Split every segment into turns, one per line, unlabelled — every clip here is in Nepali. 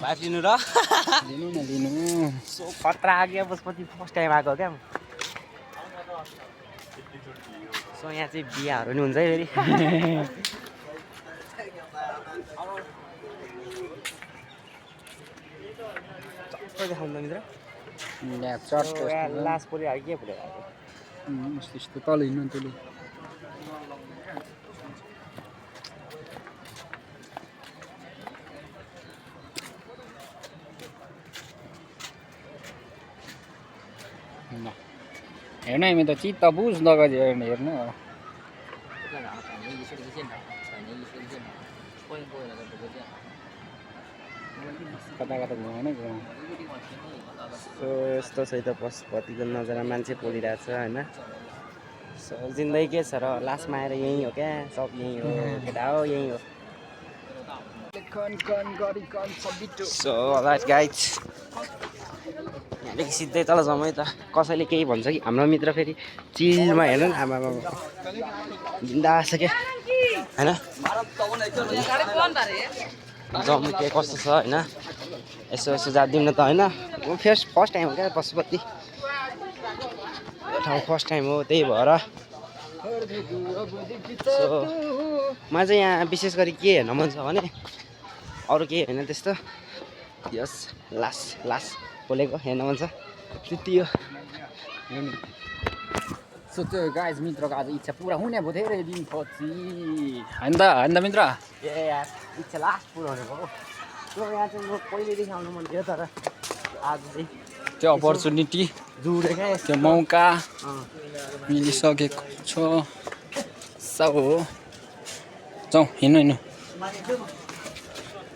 भाइ लिनु र
लिनु न लिनु
सो खतरा आगे पशुपति फर्स्ट टाइम आएको क्या सो यहाँ चाहिँ बिहाहरू नि हुन्छ है फेरि चक्कर देखाउनु मित्र
यहाँ चर्च
लास परिहाल्यो के पुऱ्यायो
यस्तो तल हिँड्नु त्यसले हेर्नु हामी त चित्त बुझ नगरी हेर्नु कता कता घुमाउनु
सो यस्तो छ त पशुपतिको नजरा मान्छे पोलिरहेको छ होइन सो जिन्दगी के छ र लास्टमा आएर यहीँ हो क्या सब यहीँ हो केटा हो यहीँ हो सो राइट गाइज यहाँदेखि सिधै तल जाउँ है त कसैले केही भन्छ कि हाम्रो मित्र फेरि चिलमा हेर्नु न आमा बिन्दास छ क्या होइन जाउँ के कस्तो छ होइन यसो यसो जाँदिउँ न त होइन फर्स्ट टाइम हो क्या पशुपति ठाउँ फर्स्ट टाइम हो त्यही भएर सो मलाई चाहिँ यहाँ विशेष गरी के हेर्न मन छ भने अरू केही होइन त्यस्तो यस लास बोलेको हेर्न मन छ त्यति हो
सो त्यो गाइज मित्रको आज इच्छा पुरा हुने भयो धेरै दिनपछि होइन त मित्र
ए यार इच्छा लास्ट पुऱ्याउने भयो त्यो यहाँ चाहिँ म पहिल्यैदेखि आउनु मन थियो तर आज चाहिँ
त्यो अपर्च्युनिटी
जुडे क्या
त्यो मौका मिलिसकेको छ सब हो जाउँ हिँड्नु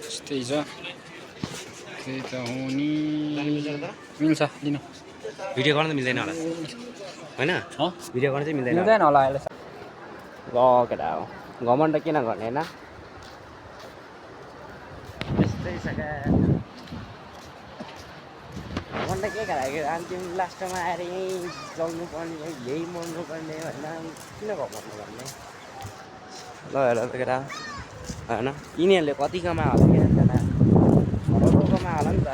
त्यस्तै छ त्यही त हो नि मिल्छ लिनु
भिडियो गर्न त मिल्दैन होला होइन भिडियो गर्न चाहिँ
मिल्दैन होला अहिले
ल केटा हो घमण्ड किन गर्ने होइन त्यस्तै छ क्या घमण्ड के खाएको अन्तिम लास्टमा आएर यहीँ जाउनु पर्ने यही मर्नु पर्ने होइन किन घमण्ड गर्ने ल हेर त केटा होइन यिनीहरूले कति कमायो होला क्या केटा करोडको कमायो होला नि त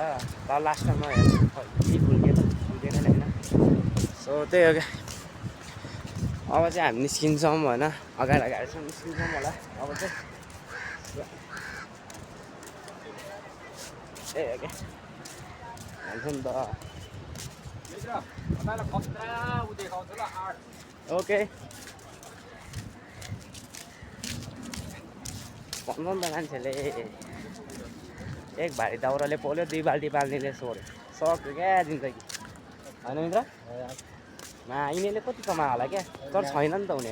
तर लास्टमा हेर्नु कति फुल्के त फुल्केन होइन सो त्यही हो क्या अब चाहिँ हामी निस्किन्छौँ होइन अगाडि चाहिँ निस्किन्छौँ होला अब चाहिँ त्यही हो क्या हाल्छ नि त ओके भन्नु नि त मान्छेले एक भारी दाउराले पोल्यो 2 बाल्टी पाल्नेले सोर्यो सक्यो क्या जिन्दगी होइन मित्र यिनीहरूले कति कमायो होला क्या तर छैन नि त हुने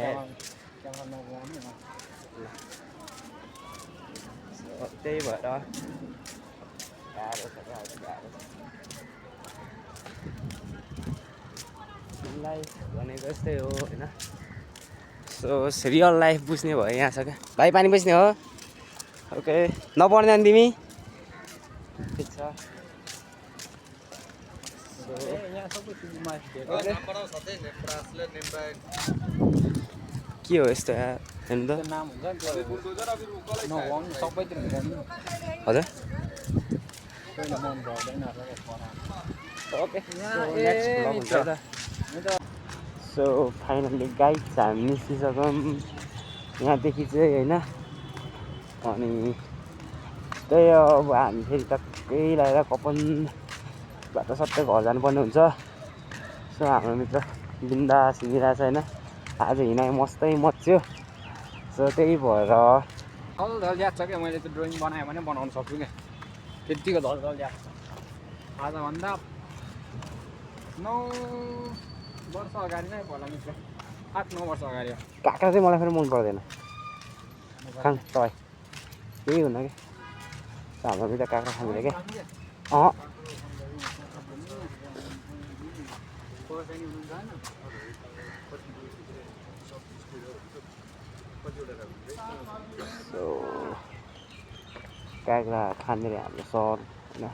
त्यही भएर गाह्रो छ गाह्रो लाइफ भनेको यस्तै हो होइन सो रियल लाइफ बुझ्ने भयो यहाँ छ क्या भाइ पानी बुझ्ने हो ओके नपढ्ने अनि तिमी ठिक छ के हो यस्तो यार हेर्नु त हजुर सो फाइनली गाइड हामी निस्किसक्यौँ यहाँदेखि चाहिँ होइन अनि त्यही अब हामी फेरि टक्कै लगाएर कपनबाट सट्टै घर जानुपर्ने हुन्छ सो हाम्रो मित्र बिन्दास हिँडिरहेको छ होइन आज हिँडाइ मस्तै मच्यो सो त्यही भएर
धल याद छ क्या मैले त्यो ड्रइङ बनाएँ भने बनाउन सक्छु क्या त्यतिको धल याद छ आजभन्दा 9 वर्ष अगाडि नै होला मित्र 8-9 वर्ष अगाडि हो
काँक्रा चाहिँ मलाई फेरि मन पर्दैन खानु तपाईँ त्यही हुन कि हाम्रो मित्र काँक्रा खाँदैन क्या काँक्रा खाने रे हाम्रो सर होइन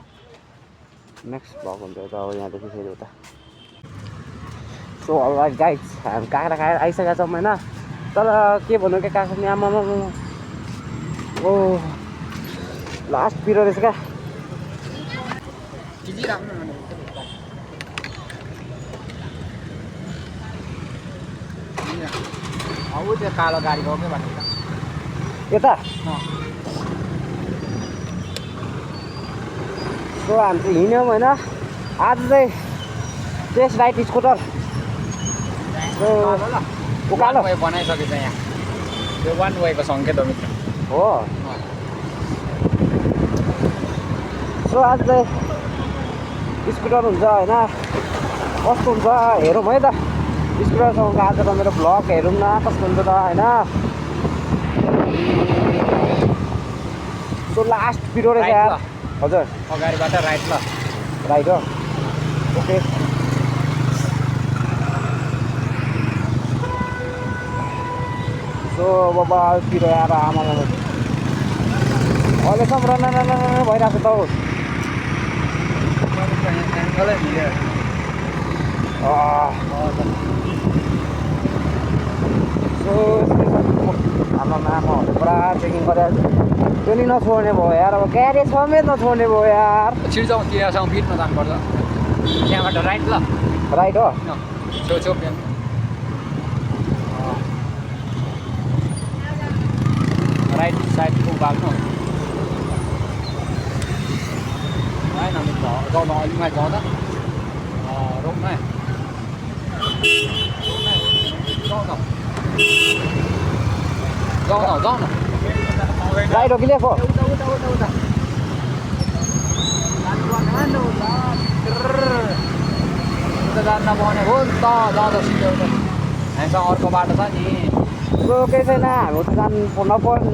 नेक्स्ट भ्लग हुन्छ त अब यहाँदेखि फेरि उता सो अलराइट गाइज हामी काँक्रा खाएर आइसकेका छौँ होइन तर के भन्नु क्या काँक्रा नि आमामा ओ लास्ट पिरो रहेछ क्या
इजी राम्रो अब त्यो कालो गाडी गएकै भनेको
यता
अँ
सो हामी चाहिँ हिँड्यौँ होइन आज चाहिँ टेस्ट राइड स्कुटर उकालो
वे बनाइसकेछ यहाँ त्यो वान वेको सङ्केत हो मित्र
हो सो आज चाहिँ स्कुटर हुन्छ होइन कस्तो हुन्छ हेरौँ है त स्कुटरसँग आज त मेरो भ्लग हेरौँ न कस्तो हुन्छ त होइन सो लास्ट पिरियड रहेछ यार हजुर
अगाडिबाट राइट ल
राइट हो ओके सो बाबा पिरो आएर आमा अहिलेसम्म रन भइरहेको छ त
एङ्गलै मिल्यो
सो हाम्रो मामाहरूले पुरा चेकिङ गरेर त्यो नि नछोड्ने भयो यार अब ग्यारेज समेत नछोड्ने भयो यार
छिर्छौँ त्यहाँसँग बिचमा जानुपर्छ त्यहाँबाट राइट ल
राइट हो
छेउ बिहान राइट साइडको बाल्नु होइन मित्र जाउँ न अलिक माथि जाउँ त रोक्नु है जाउँ न
राइट हो कि लेफ्ट हो
उता जान्न पाउने हो नि त जाँदा सिधै हामीसँग अर्को बाटो छ नि
सो केही छैन हामी उता जानु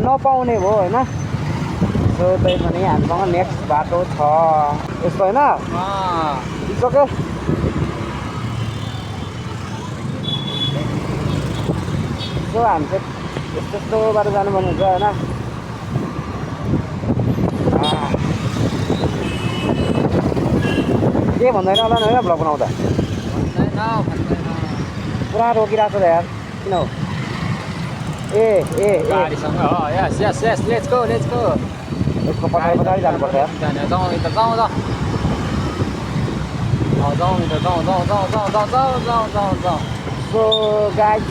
नपाउने भयो होइन सो त्यही पनि हामीसँग नेक्स्ट बाटो छ यस्तो होइन इट्स ओके सो हामी चाहिँ यस्तो बाटो जानुपर्ने हुन्छ होइन के भन्दैन होला नि होइन भ्लग बनाउँदा पुरा रोकिरहेको छ त यार किन हो ए
गाडीसँग यस यस यस लेट्स गो
यसको पछाडि जानुपर्छ यार
जाउँ मित्र जाउँ
सो गाइड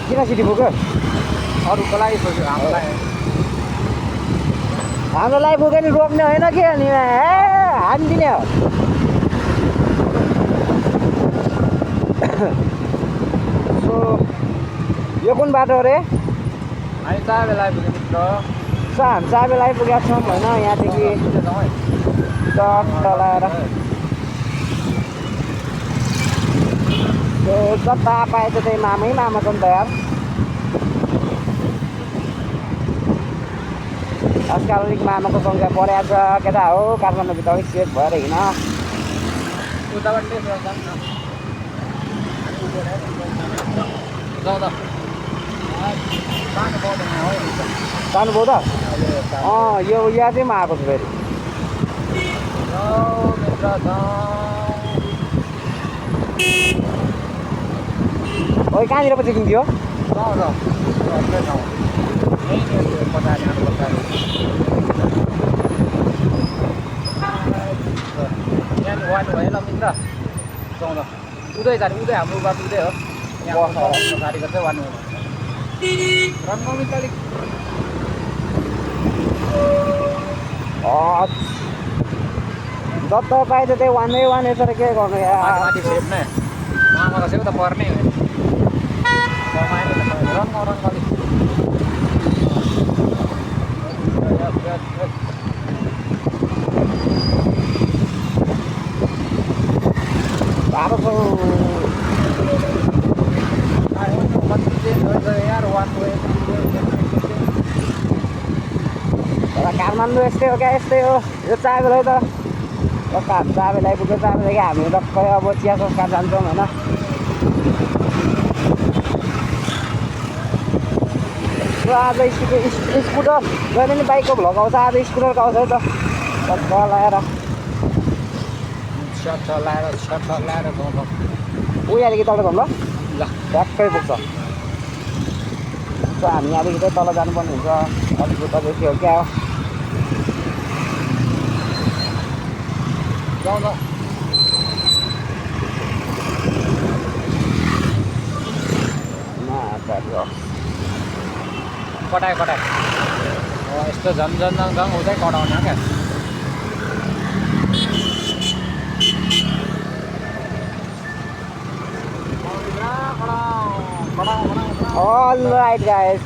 किन सिटी पुग्यो
अरूको लागि सोच्यो
हाम्रो लागि पुग्यो नि रोक्ने होइन के अनि हानिदिने हो सो यो कुन बाटो अरे
हामी चाबेला आइपुग्यो मित्र
सो हामी चाबेला आइपुगेका छौँ होइन यहाँदेखि चट्ट लगाएर सो जता पाएछ त्यही मामा छ नि त यार आजकल अलिक मामाको सङ्ख्या बढाएको छ केटा हो काठमाडौँभित्र अलिक सेफ भएर हिँड
उताबाट
जानुभयो त यो यहाँ चाहिँ आएको छु फेरि ओइ कहाँनिर पो चेकिङ थियो
उदय जाने उदय हाम्रो बाटो उदय हो यहाँ गाडीको चाहिँ वान रङ्गमित अलिक
जता पाएछ त्यही वान यसरी के गर्नु यार
माथि फेर्ने मामाको छेउ त पर्ने रङ्गली
बाह्र सौ
यार वान वे
तर काठमाडौँ यस्तै हो क्या यस्तै हो यो चाबेला त कस्तो हामी चाबेला आइपुग्यो चाबेला कि हामी टक्कै अब चिया संस्कार जान्छौँ होइन आज स्कुटर जहिले पनि बाइकको भ्लग आउँछ आज स्कुटरको आउँछ है त लगाएर
सर्ट लाएर जाउँ
ऊ यहाँदेखि तल जाउँ ल
ल
ट्याक्कै पुग्छ सो हामी यहाँदेखि चाहिँ तल जानुपर्ने हुन्छ अलिक उता बेसी हो क्या हो
जाउँ जाउँ कटायो यस्तो झन् हुँदै कटाउने हो क्या
अलराइट गाइस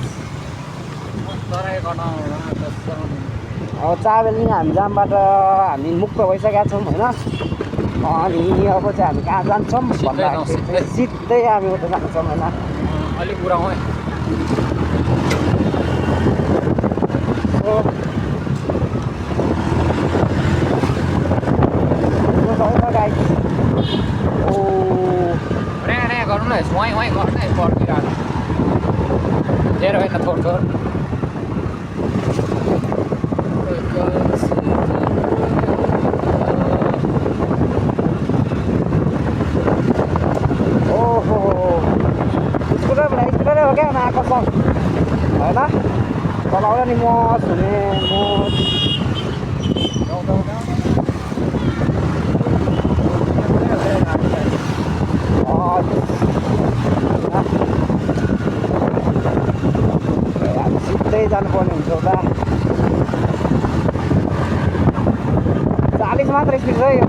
अब चाबेली हामी जामबाट हामी मुक्त भइसकेका छौँ होइन अनि अब चाहिँ हामी कहाँ जान्छौँ भन्दाखेरि सिधै हामी उता जान्छौँ होइन
अलिक कुरा हो
गाइस ओ
ऱ्या गर्नु न वाइ गर्नु न पर्किरहेको धेरै होइन थोर
ओहो स्कुटर हो क्या आएको छ होइन चलाउँदा नि मस हुने सिधै जानुपर्ने हुन्छ उता 40 मात्र स्पिड छ यो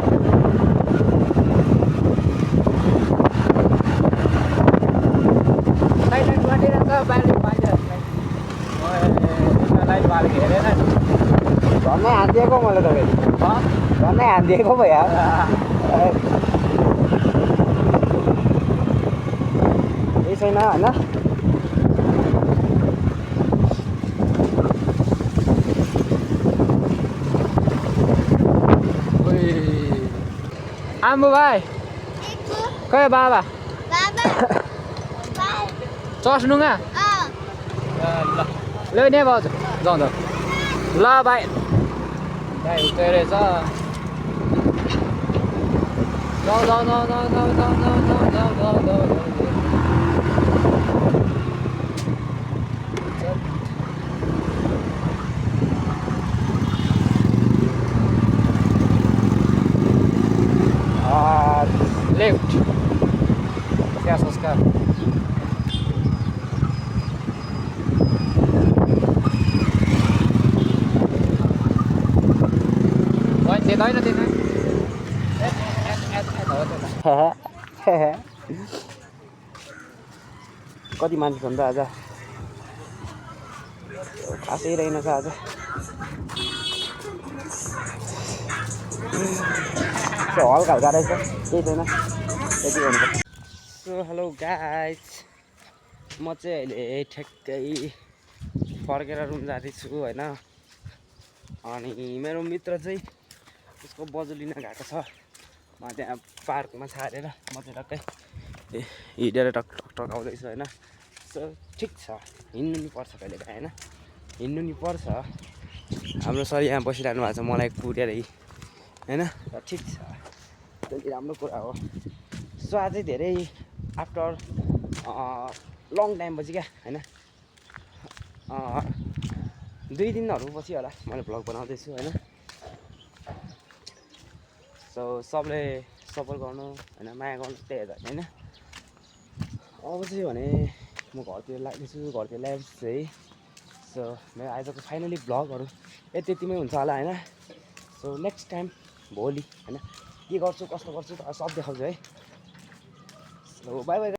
झन्नै हानिदिएको मैले त झन्नै हानिदिएको भयो केही छैन होइन
आम्बु भाइ कहाँ बाबा चस्नुगा ल नि भाउजू जाउँ ल भाइ उतै रहेछ लेफ्ट क्या संस्कार
कति मान्छे छन् त आज खासै रहेनछ आज हल्का हल्का रहेछ केही छैन यति गर्नुपर्छ सो हेलो गाइस म चाहिँ अहिले ठ्याक्कै फर्केर रुम जाँदैछु होइन अनि मेरो मित्र चाहिँ उसको बजु लिन गएको छ म त्यहाँ पार्कमा छाडेर म चाहिँ टक्कै हिँडेर टक आउँदैछु होइन सो ठिक छ हिँड्नु नि पर्छ कहिले काहीँ होइन हिँड्नु नि पर्छ हाम्रो सर यहाँ बसिरहनु भएको छ मलाई कुरेरै होइन र ठिक छ त्यति राम्रो कुरा हो सो अझै धेरै आफ्टर लङ टाइमपछि क्या होइन 2 दिनहरू पछि होला मैले भ्लग बनाउँदैछु होइन सो सबले सपोर्ट गर्नु होइन माया गर्नु त्यही हेर्दा होइन अब चाहिँ भने म घरतिर लाग्दैछु घरतिर ल्याएपछि चाहिँ सो मेरो आजको फाइनली भ्लगहरू यतिमै हुन्छ होला होइन सो नेक्स्ट टाइम भोलि होइन के गर्छु कस्तो गर्छु सब देखाउँछु है सो बाई बाई